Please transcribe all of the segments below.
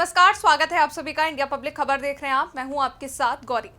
नमस्कार, स्वागत है आप सभी का। इंडिया पब्लिक खबर देख रहे हैं आप। मैं हूं आपके साथ गौरी।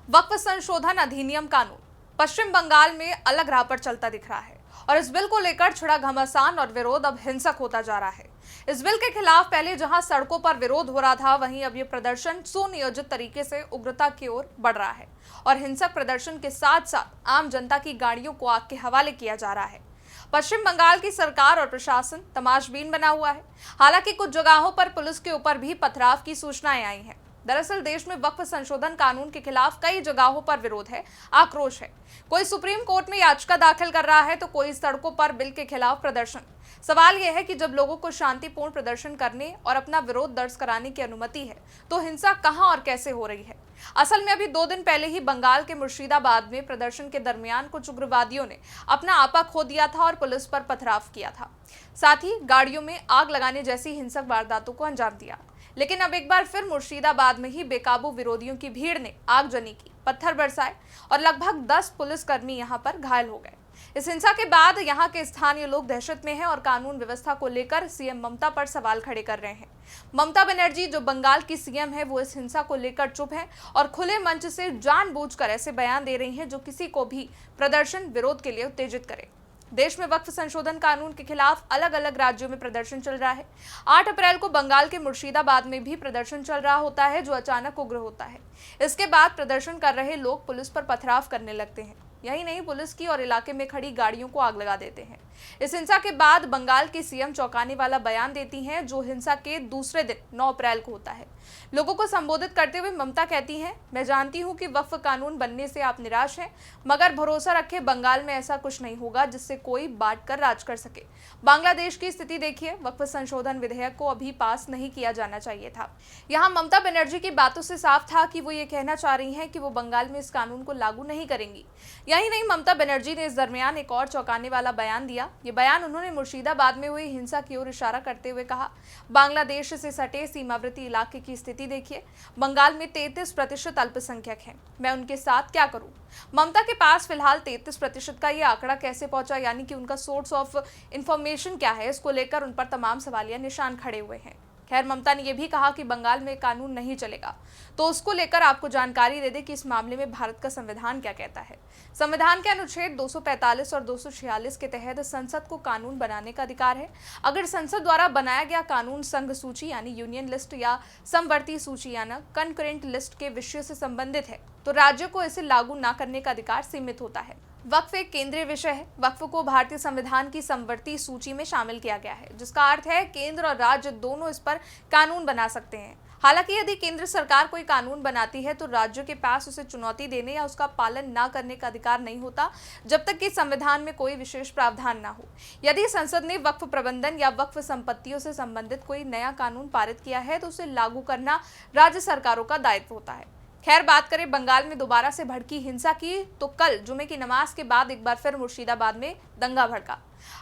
वक्फ संशोधन अधिनियम कानून पश्चिम बंगाल में अलग राह पर चलता दिख रहा है और इस बिल को लेकर छिड़ा घमासान और विरोध अब हिंसक होता जा रहा है। इस बिल के खिलाफ पहले जहां सड़कों पर विरोध हो रहा था, वहीं अब ये प्रदर्शन सुनियोजित तरीके से उग्रता की ओर बढ़ रहा है और हिंसक प्रदर्शन के साथ साथ आम जनता की गाड़ियों को आग के हवाले किया जा रहा है। पश्चिम बंगाल की सरकार और प्रशासन तमाशबीन बना हुआ है। हालांकि कुछ जगहों पर पुलिस के ऊपर भी पथराव की सूचनाएं आई हैं। दरअसल देश में वक्फ संशोधन कानून के खिलाफ कई जगहों पर विरोध है, आक्रोश है। कोई सुप्रीम कोर्ट में याचिका दाखिल कर रहा है तो कोई सड़कों पर बिल के खिलाफ प्रदर्शन। सवाल यह है कि जब लोगों को शांतिपूर्ण प्रदर्शन करने और अपना विरोध दर्ज कराने की अनुमति है, तो हिंसा कहां और कैसे हो रही है। असल में अभी 2 दिन पहले ही बंगाल के मुर्शिदाबाद में प्रदर्शन के दरमियान कुछ उग्रवादियों ने अपना आपा खो दिया था और पुलिस पर पथराव किया था। साथ ही गाड़ियों में आग लगाने जैसी हिंसक वारदातों को अंजाम दिया। लेकिन अब एक बार फिर मुर्शिदाबाद में ही बेकाबू विरोधियों की भीड़ ने आगजनी की, पत्थर बरसाए और लगभग 10 पुलिसकर्मी यहां पर घायल हो गए। इस हिंसा के बाद यहां के स्थानीय लोग दहशत में हैं और कानून व्यवस्था को लेकर सीएम ममता पर सवाल खड़े कर रहे हैं। ममता बनर्जी, जो बंगाल की सीएम है, वो इस हिंसा को लेकर चुप है और खुले मंच से जानबूझकर ऐसे बयान दे रही हैं जो किसी को भी प्रदर्शन विरोध के लिए उत्तेजित करे। देश में वक्फ संशोधन कानून के खिलाफ अलग अलग राज्यों में प्रदर्शन चल रहा है। 8 अप्रैल को बंगाल के मुर्शिदाबाद में भी प्रदर्शन चल रहा होता है, जो अचानक उग्र होता है। इसके बाद प्रदर्शन कर रहे लोग पुलिस पर पथराव करने लगते हैं। यही नहीं, पुलिस की और इलाके में खड़ी गाड़ियों को आग लगा देते हैं। इस हिंसा के बाद बंगाल की सीएम चौंकाने वाला बयान देती हैं, जो हिंसा के दूसरे दिन 9 अप्रैल को होता है। लोगों को संबोधित करते हुए ममता कहती हैं, मैं जानती हूं कि वक्फ कानून बनने से आप निराश हैं, मगर भरोसा रखें, बंगाल में ऐसा कुछ नहीं होगा जिससे कोई बांट कर राज कर सके। बांग्लादेश की स्थिति देखिए, वक्फ संशोधन विधेयक को अभी पास नहीं किया जाना चाहिए था। यहाँ ममता बनर्जी की बातों से साफ था कि वो ये कहना चाह रही हैं कि वो बंगाल में इस कानून को लागू नहीं करेंगी। यही नहीं, ममता बनर्जी ने इस दरमियान एक और चौंकाने वाला बयान दिया। ये बयान उन्होंने मुर्शिदाबाद में हुई हिंसा की ओर इशारा करते हुए कहा, बांग्लादेश से सटे सीमावर्ती इलाके की स्थिति देखिए, बंगाल में 33% अल्पसंख्यक हैं, मैं उनके साथ क्या करूं। ममता के पास फिलहाल 33% का ये आंकड़ा कैसे पहुंचा, यानी कि उनका सोर्स ऑफ इंफॉर्मेशन क्या है, इसको लेकर उन पर तमाम सवालिया निशान खड़े हुए हैं। खैर, ममता ने यह भी कहा कि बंगाल में कानून नहीं चलेगा, तो उसको लेकर आपको जानकारी दे दें कि इस मामले में भारत का संविधान क्या कहता है। संविधान के अनुच्छेद 245 और 246 के तहत संसद को कानून बनाने का अधिकार है। अगर संसद द्वारा बनाया गया कानून संघ सूची यानी यूनियन लिस्ट या समवर्ती सूची यानी कंकरेंट लिस्ट के विषय से संबंधित है, तो राज्यों को इसे लागू न करने का अधिकार सीमित होता है। वक्फ एक केंद्रीय विषय है। वक्फ को भारतीय संविधान की समवर्ती सूची में शामिल किया गया है, जिसका अर्थ है केंद्र और राज्य दोनों इस पर कानून बना सकते हैं। हालांकि यदि केंद्र सरकार कोई कानून बनाती है तो राज्यों के पास उसे चुनौती देने या उसका पालन न करने का अधिकार नहीं होता, जब तक कि संविधान में कोई विशेष प्रावधान न हो। यदि संसद ने वक्फ प्रबंधन या वक्फ संपत्तियों से संबंधित कोई नया कानून पारित किया है तो उसे लागू करना राज्य सरकारों का दायित्व होता है। खैर, बात करें बंगाल में दोबारा से भड़की हिंसा की, तो कल जुमे की नमाज के बाद एक बार फिर मुर्शिदाबाद में दंगा भड़का।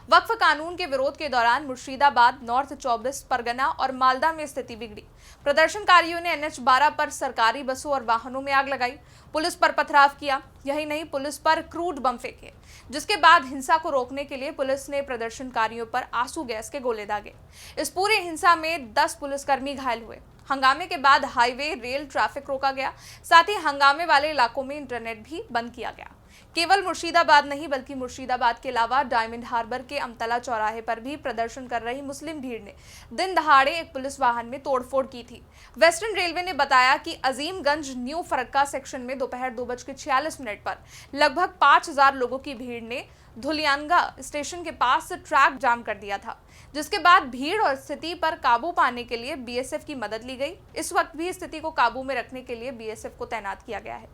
वक्फ कानून के विरोध के दौरान मुर्शिदाबाद, नॉर्थ 24 परगना और मालदा में स्थिति बिगड़ी। प्रदर्शनकारियों ने NH-12 पर सरकारी बसों और वाहनों में आग लगाई, पुलिस पर पथराव किया। यही नहीं, पुलिस पर क्रूड बम फेंके, जिसके बाद हिंसा को रोकने के लिए पुलिस ने प्रदर्शनकारियों पर आंसू गैस के गोले दागे। इस पूरी हिंसा में 10 पुलिसकर्मी घायल हुए। हंगामे के बाद हाईवे, रेल ट्रैफिक रोका गया। साथ ही हंगामे वाले इलाकों में इंटरनेट भी बंद किया गया। केवल मुर्शिदाबाद नहीं, बल्कि मुर्शिदाबाद के अलावा डायमंड हार्बर के अमतला चौराहे पर भी प्रदर्शन कर रही मुस्लिम भीड़ ने दिन दहाड़े एक पुलिस वाहन में तोड़फोड़ की थी। वेस्टर्न रेलवे ने बताया कि अजीमगंज न्यू फरक्का सेक्शन में दोपहर 2:46 पर लगभग 5000 लोगों की भीड़ ने धुलियांगा स्टेशन के पास ट्रैक जाम कर दिया था, जिसके बाद भीड़ और स्थिति पर काबू पाने के लिए बीएसएफ की मदद ली गई। इस वक्त भी स्थिति को काबू में रखने के लिए बीएसएफ को तैनात किया गया है।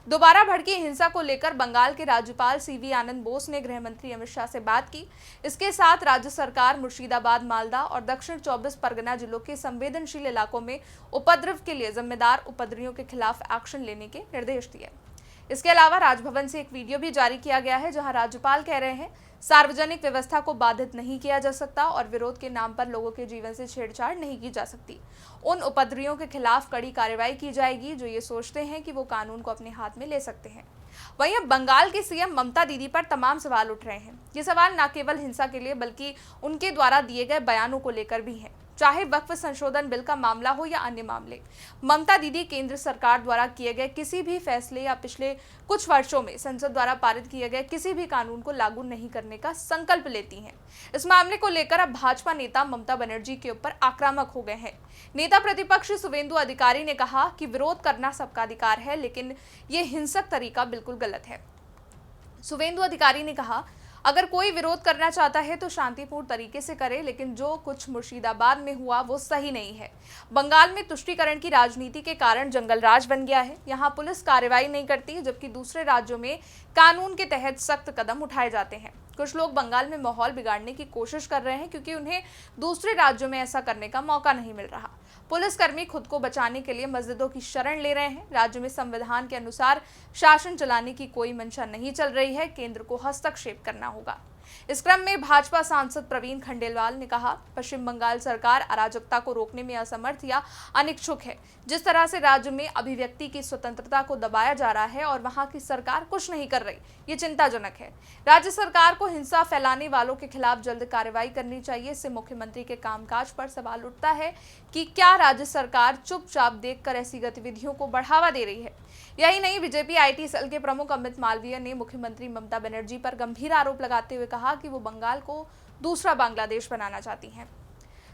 दोबारा भड़की हिंसा को लेकर बंगाल के राज्यपाल सीवी आनंद बोस ने गृह मंत्री अमित शाह से बात की। इसके साथ राज्य सरकार मुर्शिदाबाद, मालदा और दक्षिण 24 परगना जिलों के संवेदनशील इलाकों में उपद्रव के लिए जिम्मेदार उपद्रवियों के खिलाफ एक्शन लेने के निर्देश दिए। इसके अलावा राजभवन से एक वीडियो भी जारी किया गया है, जहां राज्यपाल कह रहे हैं, सार्वजनिक व्यवस्था को बाधित नहीं किया जा सकता और विरोध के नाम पर लोगों के जीवन से छेड़छाड़ नहीं की जा सकती। उन उपद्रवियों के खिलाफ कड़ी कार्रवाई की जाएगी जो ये सोचते हैं कि वो कानून को अपने हाथ में ले सकते हैं। वहीं अब बंगाल की सीएम ममता दीदी पर तमाम सवाल उठ रहे हैं। ये सवाल न केवल हिंसा के लिए बल्कि उनके द्वारा दिए गए बयानों को लेकर भी हैं। चाहे वक्फ संशोधन बिल का मामला हो या अन्य मामले। ममता दीदी केंद्र सरकार द्वारा किए गए किसी भी फैसले या पिछले कुछ वर्षों में संसद द्वारा पारित किए गए किसी भी कानून को लागू नहीं करने का संकल्प लेती हैं। इस मामले को लेकर अब भाजपा नेता ममता बनर्जी के ऊपर आक्रामक हो गए हैं। नेता प्रतिपक्ष शुवेंदु अधिकारी ने कहा कि विरोध करना सबका अधिकार है, लेकिन ये हिंसक तरीका बिल्कुल गलत है। शुवेंदु अधिकारी ने कहा, अगर कोई विरोध करना चाहता है तो शांतिपूर्ण तरीके से करे, लेकिन जो कुछ मुर्शिदाबाद में हुआ वो सही नहीं है। बंगाल में तुष्टीकरण की राजनीति के कारण जंगल राज बन गया है। यहाँ पुलिस कार्रवाई नहीं करती, जबकि दूसरे राज्यों में कानून के तहत सख्त कदम उठाए जाते हैं। कुछ लोग बंगाल में माहौल बिगाड़ने की कोशिश कर रहे हैं, क्योंकि उन्हें दूसरे राज्यों में ऐसा करने का मौका नहीं मिल रहा। पुलिसकर्मी खुद को बचाने के लिए मस्जिदों की शरण ले रहे हैं। राज्य में संविधान के अनुसार शासन चलाने की कोई मंशा नहीं चल रही है, केंद्र को हस्तक्षेप करना होगा। इस क्रम में भाजपा सांसद प्रवीण खंडेलवाल ने कहा, पश्चिम बंगाल सरकार अराजकता को रोकने में असमर्थ या अनिच्छुक है। जिस तरह से राज्य में अभिव्यक्ति की स्वतंत्रता को दबाया जा रहा है और वहां की सरकार कुछ नहीं कर रही, ये चिंताजनक है। राज्य सरकार को हिंसा फैलाने वालों के खिलाफ जल्द कार्रवाई करनी चाहिए। इससे मुख्यमंत्री के कामकाज पर सवाल उठता है कि क्या राज्य सरकार चुपचाप देखकर ऐसी गतिविधियों को बढ़ावा दे रही है। यही नहीं, बीजेपी आईटी सेल के प्रमुख अमित मालवीय ने मुख्यमंत्री ममता बनर्जी पर गंभीर आरोप लगाते हुए कहा कि वो बंगाल को दूसरा बांग्लादेश बनाना चाहती हैं।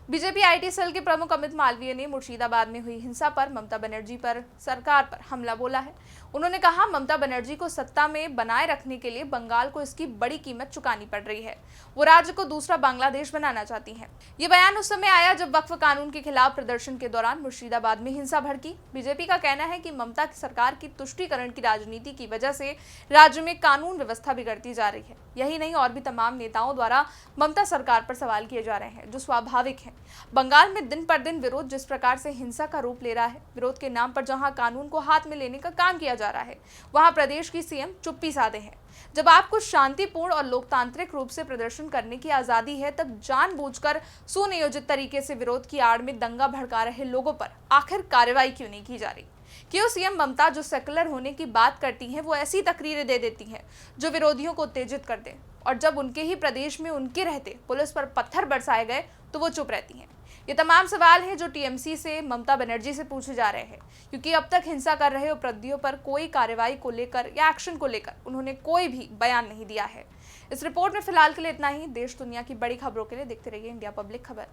बीजेपी आईटी सेल के प्रमुख अमित मालवीय ने मुर्शिदाबाद में हुई हिंसा पर ममता बनर्जी पर सरकार पर हमला बोला है। उन्होंने कहा, ममता बनर्जी को सत्ता में बनाए रखने के लिए बंगाल को इसकी बड़ी कीमत चुकानी पड़ रही है। वो राज्य को दूसरा बांग्लादेश बनाना चाहती हैं। ये बयान उस समय आया जब वक्फ कानून के खिलाफ प्रदर्शन के दौरान मुर्शिदाबाद में हिंसा भड़की। बीजेपी का कहना है कि ममता सरकार की तुष्टीकरण की राजनीति की वजह से राज्य में कानून व्यवस्था बिगड़ती जा रही है। यही नहीं, और भी तमाम नेताओं द्वारा ममता सरकार पर सवाल किए जा रहे हैं, जो स्वाभाविक है। बंगाल में दिन पर दिन विरोध जिस प्रकार से हिंसा का रूप ले रहा है, विरोध के नाम पर जहां कानून को हाथ में लेने का काम किया जा रहा है, वहां प्रदेश की सीएम चुप्पी साधे हैं। जब आपको शांतिपूर्ण और लोकतांत्रिक रूप से प्रदर्शन करने की आजादी है, तब जानबूझकर सुनियोजित तरीके से विरोध की आड़ में दंगा भड़का रहे लोगों पर आखिर कार्रवाई क्यों नहीं की जा रही? क्यों सीएम ममता जो सेकुलर होने की बात करती हैं, वो ऐसी तकरीरें दे देती हैं जो विरोधियों को उत्तेजित कर दे, और जब उनके ही प्रदेश में उनके रहते पुलिस पर पत्थर बरसाए गए तो वो चुप रहती हैं? ये तमाम सवाल हैं जो टीएमसी से ममता बनर्जी से पूछे जा रहे हैं, क्योंकि अब तक हिंसा कर रहे अपराधियों पर कोई कार्रवाई को लेकर या एक्शन को लेकर उन्होंने कोई भी बयान नहीं दिया है। इस रिपोर्ट में फिलहाल के लिए इतना ही। देश दुनिया की बड़ी खबरों के लिए देखते रहिए इंडिया पब्लिक खबर।